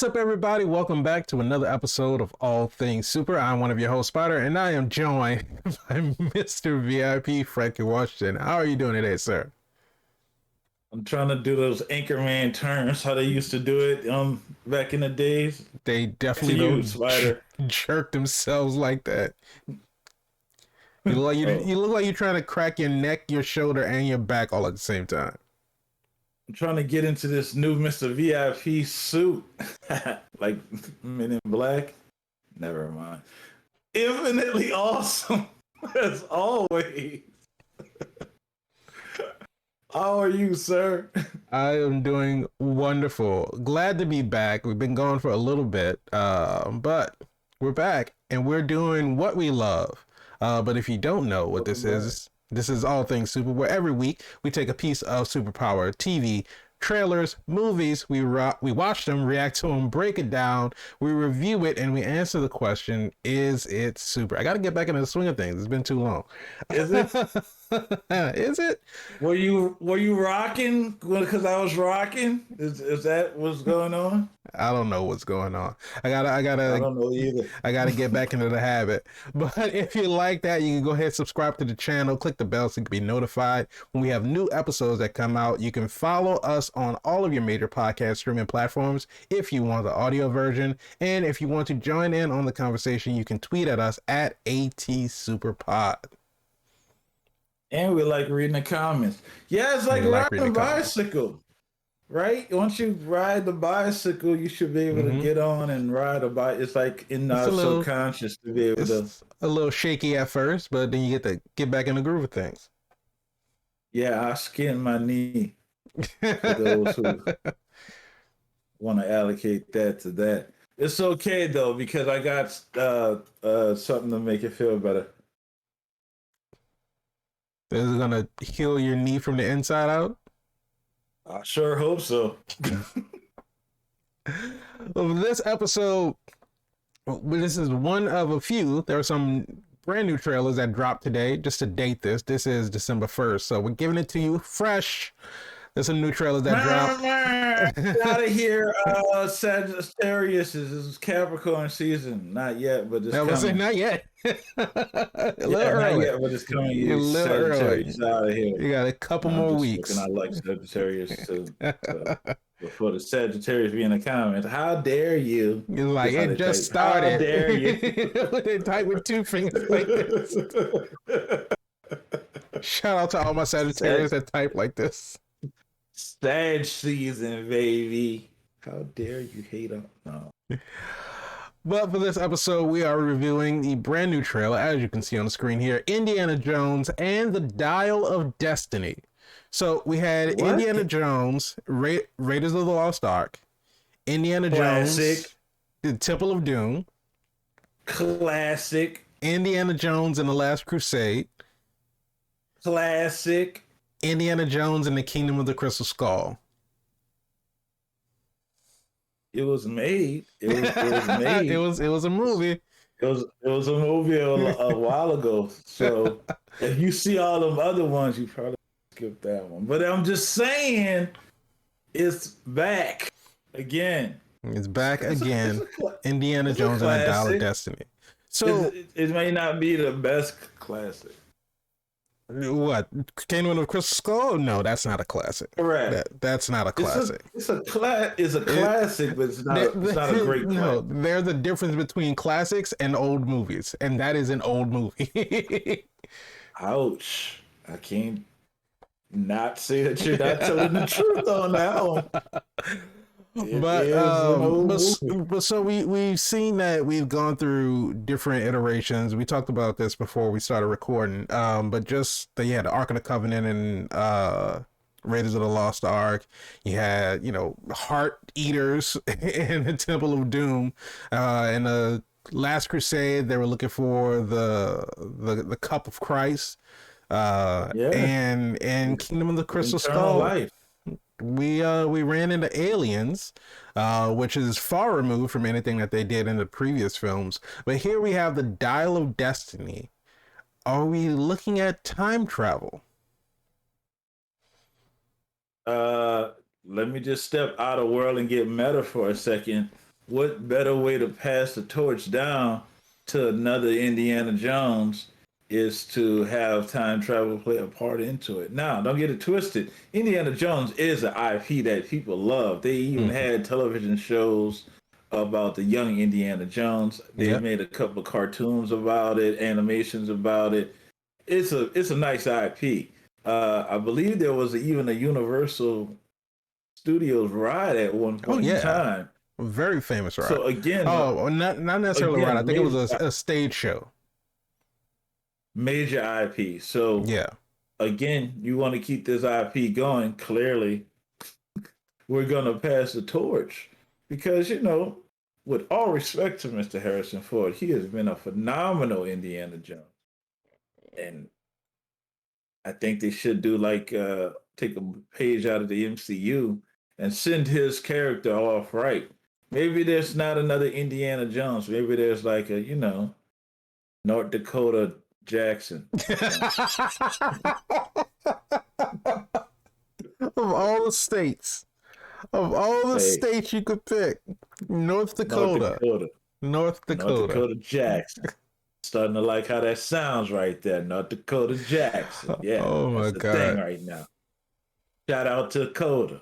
What's up, everybody? Welcome back to another episode of All Things Super. I'm one of your hosts, Spider, and I am joined by Mr. VIP, Frankie Washington. How are you doing today, sir? I'm trying to do those Anchorman turns, how they used to do it back in the days. They definitely To you, don't Spider. jerk themselves like that. You look like Oh, you look like you're trying to crack your neck, your shoulder, and your back all at the same time. I'm trying to get into this new Mr. VIP suit, like Men in Black. Never mind. Infinitely awesome, as always. How are you, sir? I am doing wonderful. Glad to be back. We've been gone for a little bit, but we're back and we're doing what we love. But if you don't know what this is All Things Super, where every week we take a piece of superpower TV, trailers, movies, we watch them, react to them, break it down, we review it, and we answer the question, is it super? I got to get back into the swing of things. It's been too long. Is it? Is it? Were you rocking? Because I was rocking. Is that what's going on? I don't know what's going on. I I don't know either. I gotta get back into the habit. But if you like that, you can go ahead and subscribe to the channel, click the bell so you can be notified when we have new episodes that come out. You can follow us on all of your major podcast streaming platforms if you want the audio version. And if you want to join in on the conversation, you can tweet at us at ATSuperPod. And we like reading the comments. Yeah, it's like riding a bicycle, right? Once you ride the bicycle, you should be able to get on and ride a bike. It's like in our subconscious to be able to. A little shaky at first, but then you get to get back in the groove of things. Yeah, I skinned my knee. For those who want to allocate that to that. It's okay though, because I got something to make it feel better. This is gonna heal your knee from the inside out? I sure hope so. Well, this episode, this is one of a few. There are some brand new trailers that dropped today. Just to date this, this is December 1st. So we're giving it to you fresh. There's some new trailers that dropped. Get out of here, Sagittarius. This is Capricorn season. Not yet, but it's coming. Not yet. A little early. Not yet, but it's coming. You're a little early. Out of here. You got a couple more weeks. And I like Sagittarius too. Before the Sagittarius be in the comments, how dare you? You're like, it just started. How dare you? They type with two fingers like this. Shout out to all my Sagittarius that type like this. Sag season, baby. How dare you hate on? No. But for this episode, we are reviewing the brand new trailer, as you can see on the screen here, Indiana Jones and the Dial of Destiny. So we had Indiana Jones, Raiders of the Lost Ark, Indiana Jones, the Temple of Doom, classic, Indiana Jones and the Last Crusade, classic, Indiana Jones and the Kingdom of the Crystal Skull. It was made. It was made. it was a movie. It was a movie a while ago. So if you see all them other ones, you probably skip that one. But I'm just saying, it's back again. It's back again. Indiana Jones and the Dial of Destiny. So it may not be the best classic. What? Kingdom of the Crystal Skull? No, that's not a classic. Correct. That's not a classic. It's a classic, but it's not a great classic. No, there's a difference between classics and old movies, and that is an old movie. Ouch. I can't not say that you're not telling the truth on that one. But so we've seen that we've gone through different iterations. We talked about this before we started recording. But just that you had the Ark of the Covenant and Raiders of the Lost Ark. You had, Heart Eaters in the Temple of Doom. In the Last Crusade, they were looking for the Cup of Christ. And Kingdom of the Crystal Skull. Life. We ran into Aliens, which is far removed from anything that they did in the previous films. But here we have the Dial of Destiny. Are we looking at time travel? Let me just step out of world and get meta for a second. what better way to pass the torch down to another Indiana Jones is to have time travel play a part into it. Now, don't get it twisted. Indiana Jones is an IP that people love. They even had television shows about the young Indiana Jones. They made a couple of cartoons about it, animations about it. It's a nice IP. I believe there was even a Universal Studios ride at one point in time. Very famous ride. So again, not necessarily ride. I think it was a stage show. Major IP. So again, you want to keep this IP going. Clearly, we're gonna pass the torch because with all respect to Mr. Harrison Ford, he has been a phenomenal Indiana Jones, and I think they should do take a page out of the MCU and send his character off right. Maybe there's not another Indiana Jones. Maybe there's like a, North Dakota Jackson. Of all the states, you could pick, North Dakota. North Dakota Jackson. Starting to like how that sounds right there. North Dakota Jackson. Yeah. Oh my God. Thing right now. Shout out to Dakota.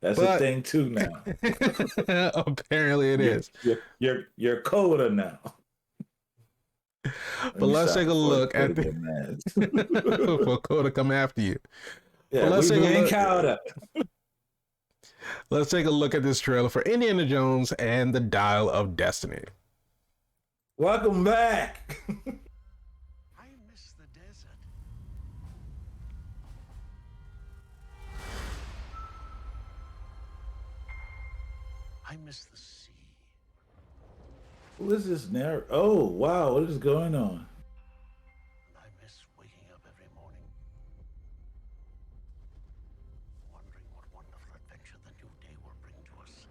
That's a thing too now. Apparently it is. You're Coda now. But let's take a look at for Coda come after you. Yeah, let's take a look. Let's take a look at this trailer for Indiana Jones and the Dial of Destiny. Welcome back. I miss the desert. I miss the sea. Who is this narrator? Oh, wow. What is going on? I miss waking up every morning, wondering what wonderful adventure the new day will bring to us.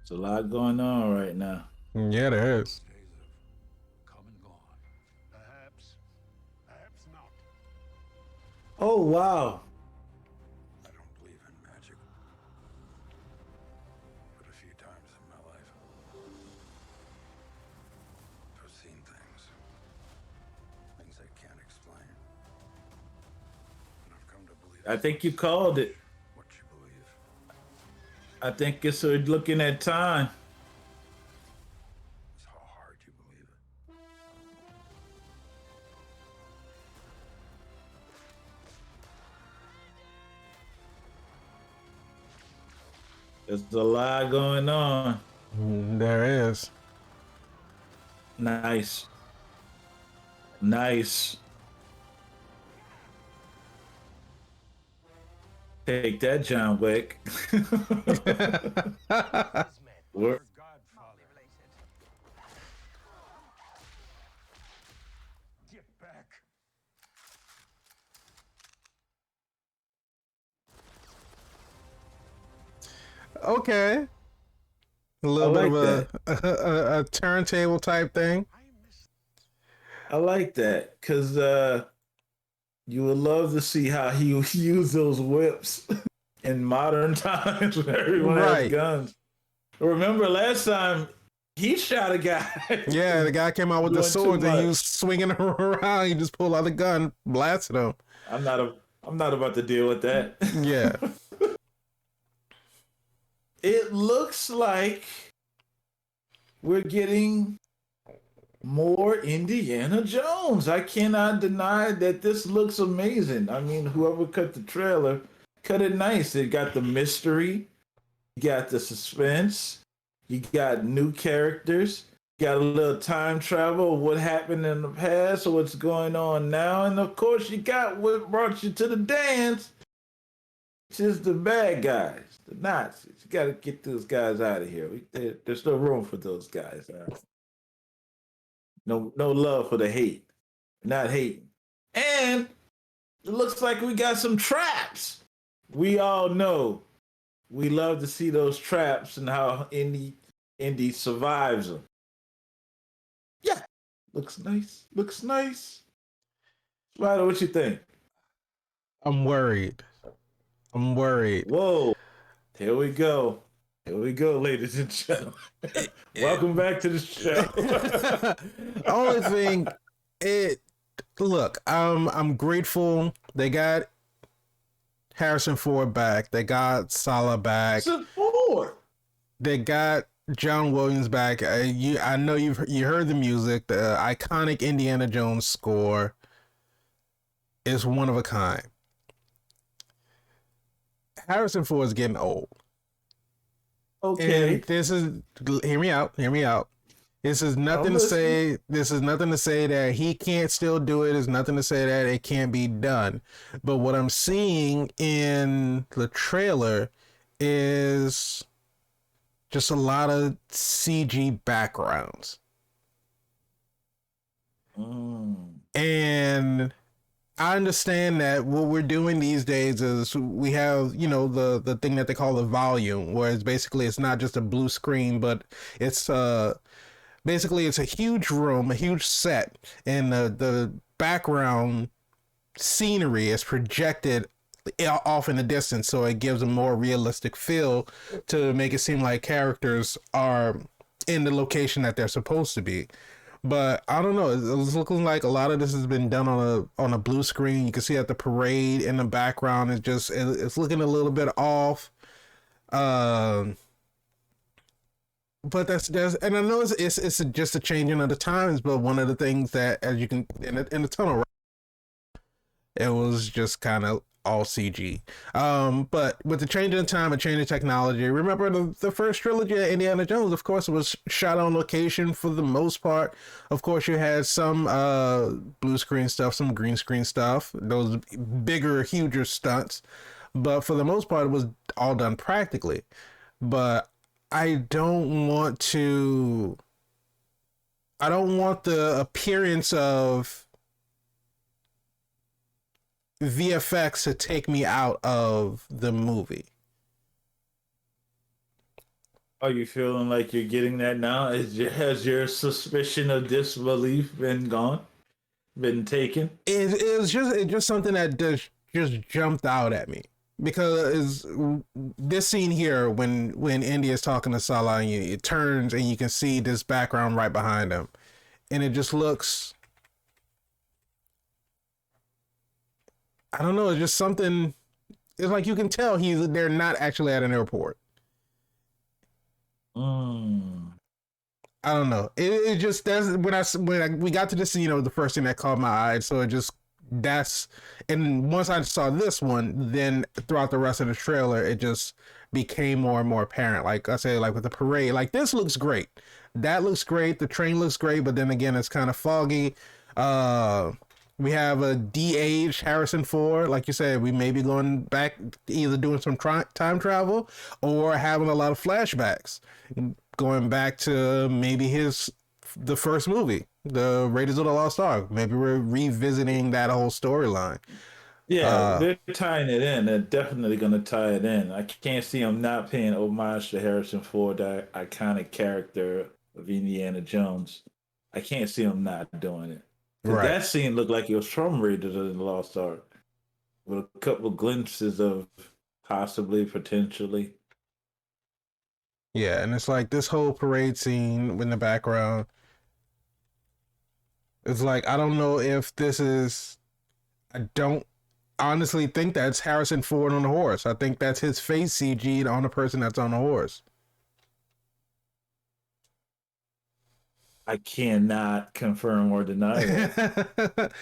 There's a lot going on right now. Yeah, there is. Days have come and gone. Perhaps not. Oh, wow. I don't believe in magic, but a few times in my life, I've seen things I can't explain. And I've come to believe. I think you called it. What you believe. I think it's looking at time. It's how hard you believe it. There's a lot going on. There is. Nice. Take that, John Wick. We're Get back. Okay. A little bit of a turntable type thing. I like that because you would love to see how he would use those whips in modern times when everyone has guns. Remember last time he shot a guy. Yeah, the guy came out with the sword and he was swinging around. He just pulled out the gun, blasted him. I'm not about to deal with that. Yeah. It looks like we're getting more Indiana Jones. I cannot deny that this looks amazing. I mean, whoever cut the trailer cut it nice. It got the mystery, you got the suspense, you got new characters, you got a little time travel, what happened in the past, what's going on now, and of course you got what brought you to the dance, which is the bad guys. The Nazis. You got to get those guys out of here. There's no room for those guys. No love for the hate. Not hating. And it looks like we got some traps. We all know we love to see those traps and how Indy survives them. Yeah. Looks nice. Spider, what you think? I'm worried. Whoa. Here we go. Here we go, ladies and gentlemen. Welcome back to the show. Only thing, it look, I'm grateful they got Harrison Ford back. They got Salah back. Support. They got John Williams back. I know you heard the music. The iconic Indiana Jones score is one of a kind. Harrison Ford is getting old. Okay. And this is, hear me out. This is nothing to say. This is nothing to say that he can't still do it. It's nothing to say that it can't be done. But what I'm seeing in the trailer is just a lot of CG backgrounds. And I understand that what we're doing these days is we have, the thing that they call the volume, where it's not just a blue screen, but it's basically it's a huge room, a huge set, and the background scenery is projected off in the distance, so it gives a more realistic feel to make it seem like characters are in the location that they're supposed to be. But I don't know. It's looking like a lot of this has been done on a blue screen. You can see that the parade in the background is it's looking a little bit off. But that's and I know it's just a changing of the times. But one of the things that, as you can in the tunnel, it was just kind of all CG. But with the change in time and change in technology, remember the first trilogy of Indiana Jones, of course, it was shot on location for the most part. Of course, you had some blue screen stuff, some green screen stuff, those bigger, huger stunts. But for the most part, it was all done practically. But I don't want the appearance of VFX to take me out of the movie. Are you feeling like you're getting that now? Has your suspicion of disbelief been taken? It was just something that just jumped out at me, because this scene here when Indy is talking to Salah, and it turns and you can see this background right behind him, and it just looks, I don't know, it's just something. It's like you can tell they're not actually at an airport. I don't know. It just, that's when we got to this scene, the first thing that caught my eye. So and once I saw this one, then throughout the rest of the trailer, it just became more and more apparent. Like I said, like with the parade, like this looks great. That looks great. The train looks great, but then again, it's kind of foggy. We have a de-aged Harrison Ford. Like you said, we may be going back, either doing some time travel or having a lot of flashbacks, going back to maybe the first movie, the Raiders of the Lost Ark. Maybe we're revisiting that whole storyline. Yeah, they're tying it in. They're definitely going to tie it in. I can't see them not paying homage to Harrison Ford, that iconic character of Indiana Jones. I can't see them not doing it. Right. That scene looked like it was from Raiders of the Lost Ark, with a couple of glimpses of potentially. Yeah, and it's like this whole parade scene in the background. It's like, I don't know if this is. I don't honestly think that's Harrison Ford on a horse. I think that's his face CG'd on the person that's on the horse. I cannot confirm or deny that.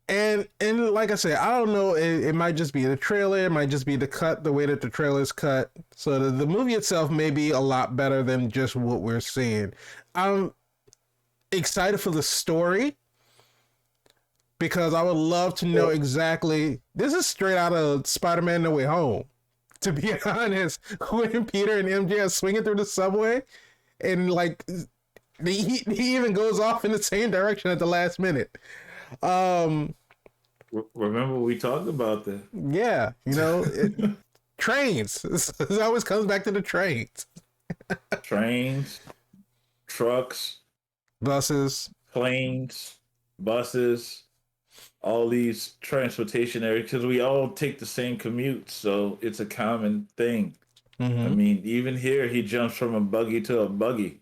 and like I said, I don't know. It might just be the trailer. It might just be the way that the trailer is cut. So the movie itself may be a lot better than just what we're seeing. I'm excited for the story, because I would love to know exactly. This is straight out of Spider-Man No Way Home, to be honest. When Peter and MJ are swinging through the subway, and like he even goes off in the same direction at the last minute. Remember we talked about that? Yeah, trains. It always comes back to the trains. Trains, trucks, buses, planes, buses, all these transportation areas because we all take the same commute, so it's a common thing. I Mm-hmm. mean, even here, he jumps from a buggy to a buggy.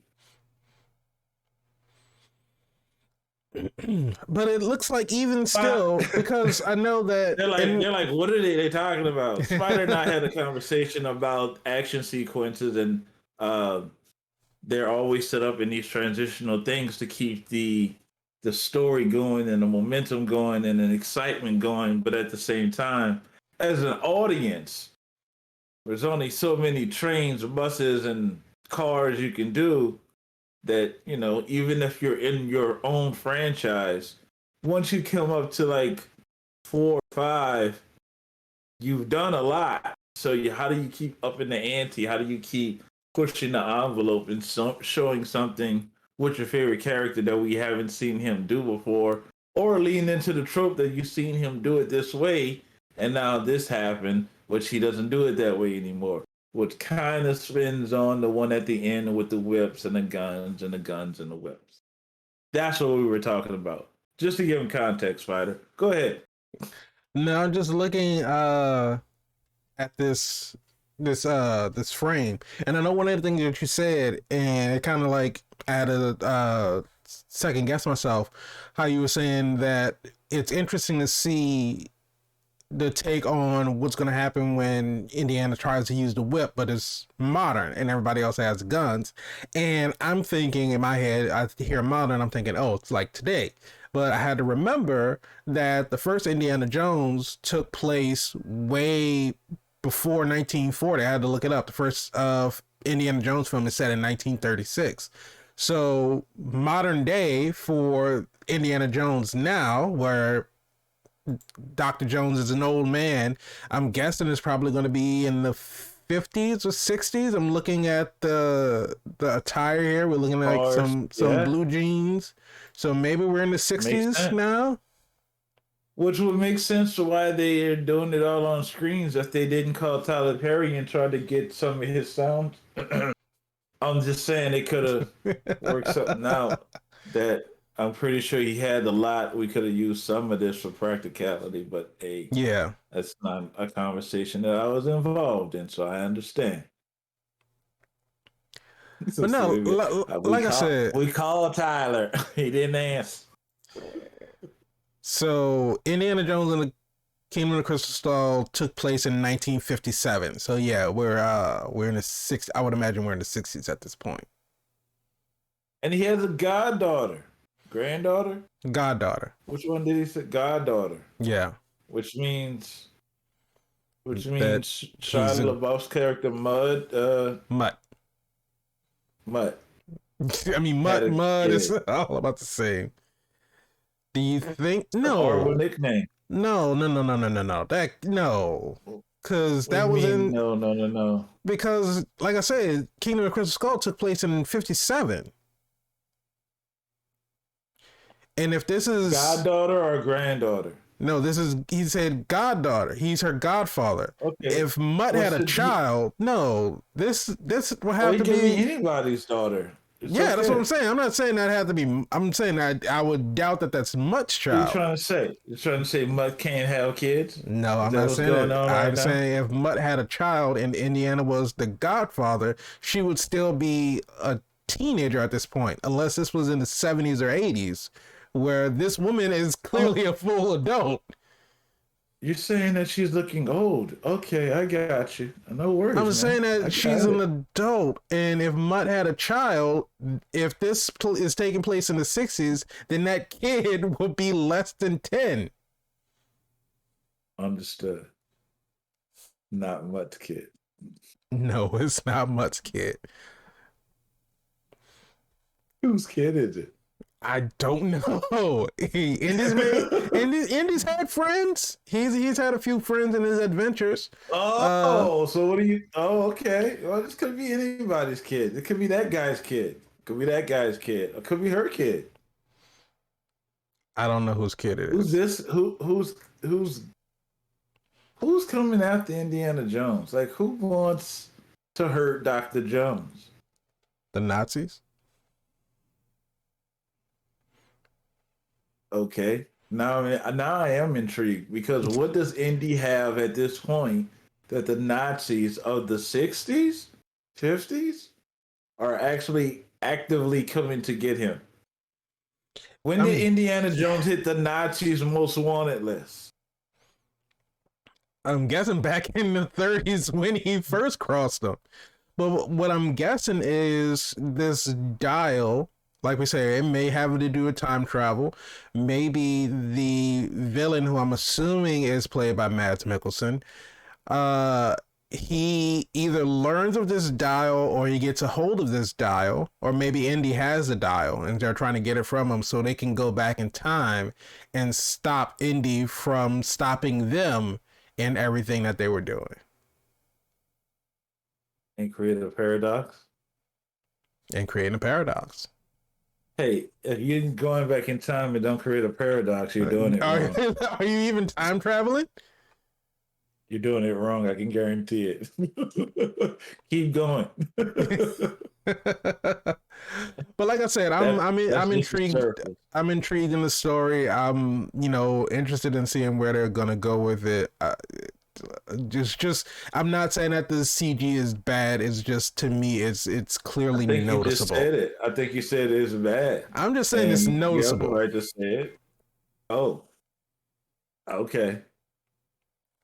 But it looks like even But still, because I know that, and they're like, what are they talking about? Spider and I had a conversation about action sequences, and uh, they're always set up in these transitional things to keep the story going and the momentum going and an excitement going. But at the same time, as an audience, there's only so many trains, buses, and cars you can do that, even if you're in your own franchise, once you come up to like 4 or 5, you've done a lot. So how do you keep upping the ante? How do you keep pushing the envelope and showing something with your favorite character that we haven't seen him do before, or lean into the trope that you've seen him do it this way, and now this happened, which he doesn't do it that way anymore. Which kind of spins on the one at the end with the whips and the guns and the guns and the whips. That's what we were talking about. Just to give him context, Fighter. Go ahead. no, I'm just looking at this frame, and I know one of the things that you said, and it kind of like added second guess myself, how you were saying that it's interesting to see the take on what's going to happen when Indiana tries to use the whip, but it's modern and everybody else has guns. And I'm thinking in my head, I hear modern, I'm thinking, oh, it's like today. But I had to remember that the first Indiana Jones took place way before 1940. I had to look it up. The first Indiana Jones film is set in 1936. So modern day for Indiana Jones now, where Dr. Jones is an old man, I'm guessing it's probably going to be in the 50s or 60s. I'm looking at the attire here. We're looking at like some blue jeans. So maybe we're in the 60s now. Which would make sense to why they are doing it all on screens if they didn't call Tyler Perry and try to get some of his sound. I'm just saying they could have worked something out that I'm pretty sure he had a lot. We could have used some of this for practicality, but hey, Yeah. that's not a conversation that I was involved in, so I understand. But no, like I said, we called Tyler. He didn't answer. So Indiana Jones and the Kingdom of the Crystal Skull took place in 1957. So yeah, we're in the six. I would imagine we're in the 60s at this point. And he has a granddaughter. Which one did he say? Goddaughter. Yeah. Which means that Shia LaBeouf's character Mutt. I mean, Mutt is all about the same. Do you think? No. Horrible nickname. No. That no. Because that was in no. Because, like I said, Kingdom of the Crystal Skull took place in 57. And if this is goddaughter or granddaughter? No, he said goddaughter. He's her godfather. Okay. If Mutt had a child, no, this would have to be anybody's daughter. Yeah, that's what I'm saying. I'm not saying that had to be. I'm saying that I would doubt that that's Mutt's child. What are you trying to say? You're trying to say Mutt can't have kids? No, I'm not saying that. I'm saying if Mutt had a child and Indiana was the godfather, she would still be a teenager at this point, unless this was in the 70s or 80s, where this woman is clearly a full adult. You're saying that she's looking old. Okay, I got you. No worries. I'm saying that she's an adult, and if Mutt had a child, if this is taking place in the 60s, then that kid will be less than 10. Understood. Not Mutt's kid. No, it's not Mutt's kid. Whose kid is it? I don't know. Indy's had friends. He's had a few friends in his adventures. So what do you? Oh, okay. Well, this could be anybody's kid. It could be that guy's kid. Could be that guy's kid. It could be her kid. I don't know whose kid it is. Who's this? Who's coming after Indiana Jones? Like, who wants to hurt Dr. Jones? The Nazis. Okay. Now I am intrigued because what does Indy have at this point that the Nazis of the 60s, 50s are actually actively coming to get him? When did Indiana Jones hit the Nazis' most wanted list? I'm guessing back in the 30s when he first crossed them. But what I'm guessing is this dial, like we say, it may have to do with time travel. Maybe the villain, who I'm assuming is played by Mads Mikkelsen, he either learns of this dial or he gets a hold of this dial, or maybe Indy has the dial and they're trying to get it from him so they can go back in time and stop Indy from stopping them in everything that they were doing. And create a paradox. And creating a paradox. Hey, if you're going back in time and don't create a paradox, you're doing it wrong. Are you even time traveling? You're doing it wrong. I can guarantee it. Keep going. But like I said, I'm intrigued. I'm intrigued in the story. I'm interested in seeing where they're gonna go with it. Just I'm not saying that the CG is bad. It's just, to me, it's clearly noticeable. You just said it. I think you said it's bad. I'm just saying it's noticeable. I just said. Oh, okay.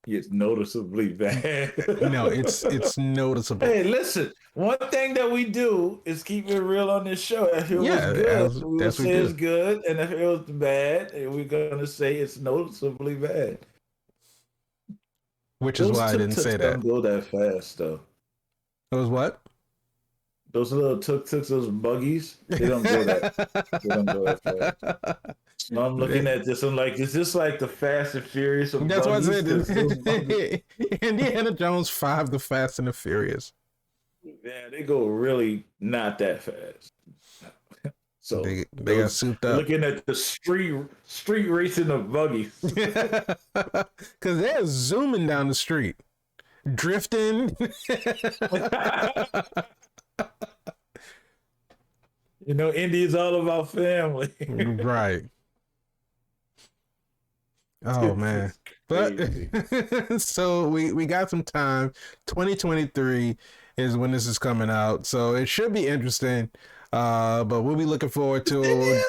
It's noticeably bad. No, it's noticeable. Hey, listen. One thing that we do is keep it real on this show. If it was good, we will say it's good, and if it was bad, we're gonna say it's noticeably bad. Which is why I didn't say that. Don't go that fast, though. Those what? Those little tuk-tuks, those buggies, they don't go that fast. So I'm looking at this. I'm like, is this like the Fast and Furious of That's buggies? what I said. Indiana Jones 5, The Fast and the Furious. Yeah, they go really not that fast. So they got souped up. Looking at the street racing of buggies. Because they're zooming down the street. Drifting. Indy is all about family. Right. Oh man. But so we got some time. 2023 is when this is coming out. So it should be interesting. But we'll be looking forward to Indiana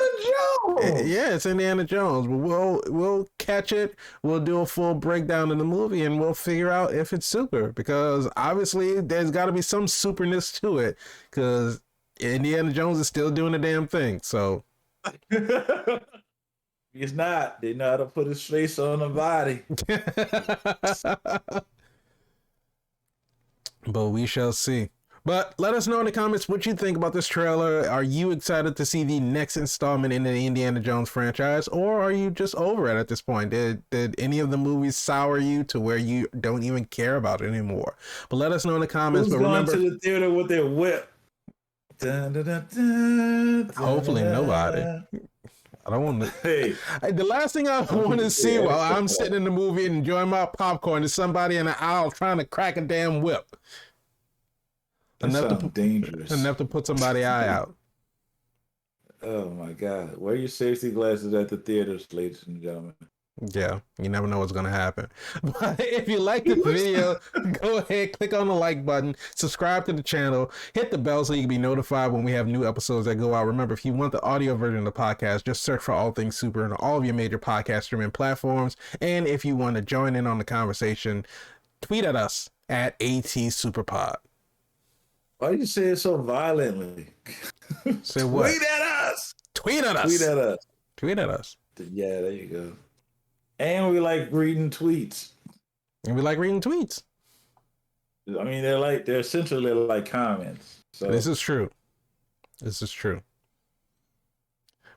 Jones. Yeah, it's Indiana Jones. We'll catch it. We'll do a full breakdown of the movie and we'll figure out if it's super, because obviously there's got to be some superness to it, because Indiana Jones is still doing the damn thing. So he's not. They know how to put his face on the body. But we shall see. But let us know in the comments what you think about this trailer. Are you excited to see the next installment in the Indiana Jones franchise, or are you just over it at this point? Did any of the movies sour you to where you don't even care about it anymore? But let us know in the comments. Who's going to the theater with their whip? Dun, dun, dun, dun, hopefully nobody. I don't want to. Hey, the last thing I want to see while I'm sitting in the movie and enjoying my popcorn is somebody in the aisle trying to crack a damn whip. That sounds dangerous. Enough to put somebody's eye out. Oh my God. Wear your safety glasses at the theaters, ladies and gentlemen. Yeah, you never know what's going to happen. But if you like the video, go ahead, click on the like button, subscribe to the channel, hit the bell so you can be notified when we have new episodes that go out. Remember, if you want the audio version of the podcast, just search for All Things Super on all of your major podcast streaming platforms. And if you want to join in on the conversation, tweet at us at ATSuperPod. Why do you say it so violently? Say what? Tweet at us. Tweet at us. Tweet at us. Tweet at us. Yeah, there you go. And we like reading tweets. And we like reading tweets. I mean, they're essentially like comments. So this is true. This is true.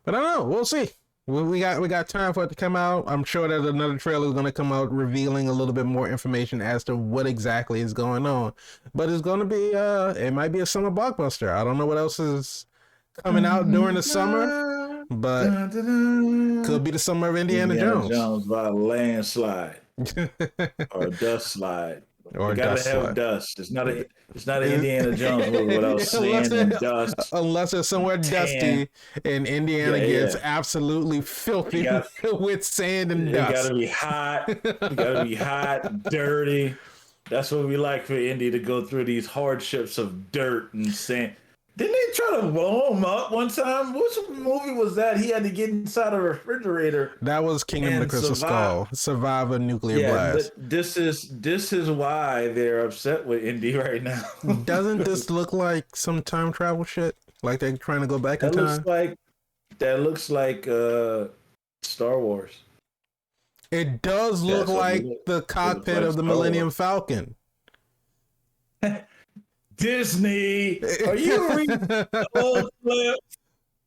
But I don't know. We'll see. We got time for it to come out. I'm sure that another trailer is going to come out revealing a little bit more information as to what exactly is going on. But it's going to be it might be a summer blockbuster. I don't know what else is coming out during the summer, but could be the summer of Indiana Jones. Jones by a landslide or a dust slide. or It gotta dust have slut. dust. It's not an Indiana Jones movie without sand and dust. Unless it's somewhere Tan. dusty and Indiana Yeah, gets yeah. absolutely filthy with sand and It dust. gotta be hot. It gotta be hot, dirty. That's what we like for Indy to go through these hardships of dirt and sand. Didn't they try to blow him up one time? Which movie was that? He had to get inside a refrigerator. That was Kingdom of the Crystal Skull. Survive a nuclear blast. This is why they're upset with Indy right now. Doesn't this look like some time travel shit? Like they're trying to go back in that time? looks like Star Wars. It does look like the cockpit of the Millennium Falcon. Disney, are you reading the old clips?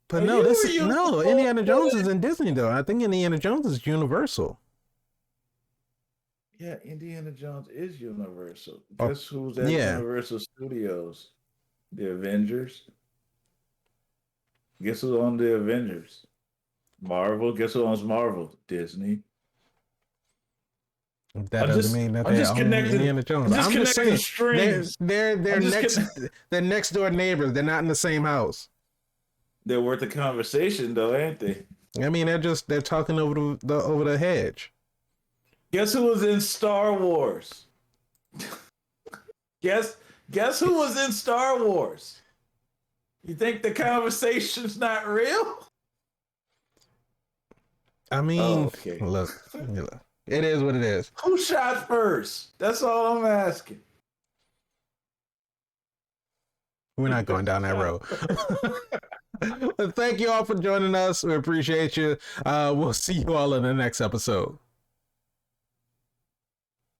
But no, Indiana Jones is in Disney though. I think Indiana Jones is Universal. Yeah, Indiana Jones is Universal. Guess who's at Universal Studios? The Avengers. Guess who's on the Avengers? Marvel. Guess who owns Marvel? Disney. That doesn't mean that they own Indiana Jones. I'm just saying they're next door neighbors. They're not in the same house. They're worth a conversation though, ain't they? I mean, they're talking over the hedge. Guess who was in Star Wars? Guess who was in Star Wars? You think the conversation's not real? I mean, look, it is what it is. Who shot first? That's all I'm asking. We're not going down that road. Thank you all for joining us. We appreciate you. We'll see you all in the next episode.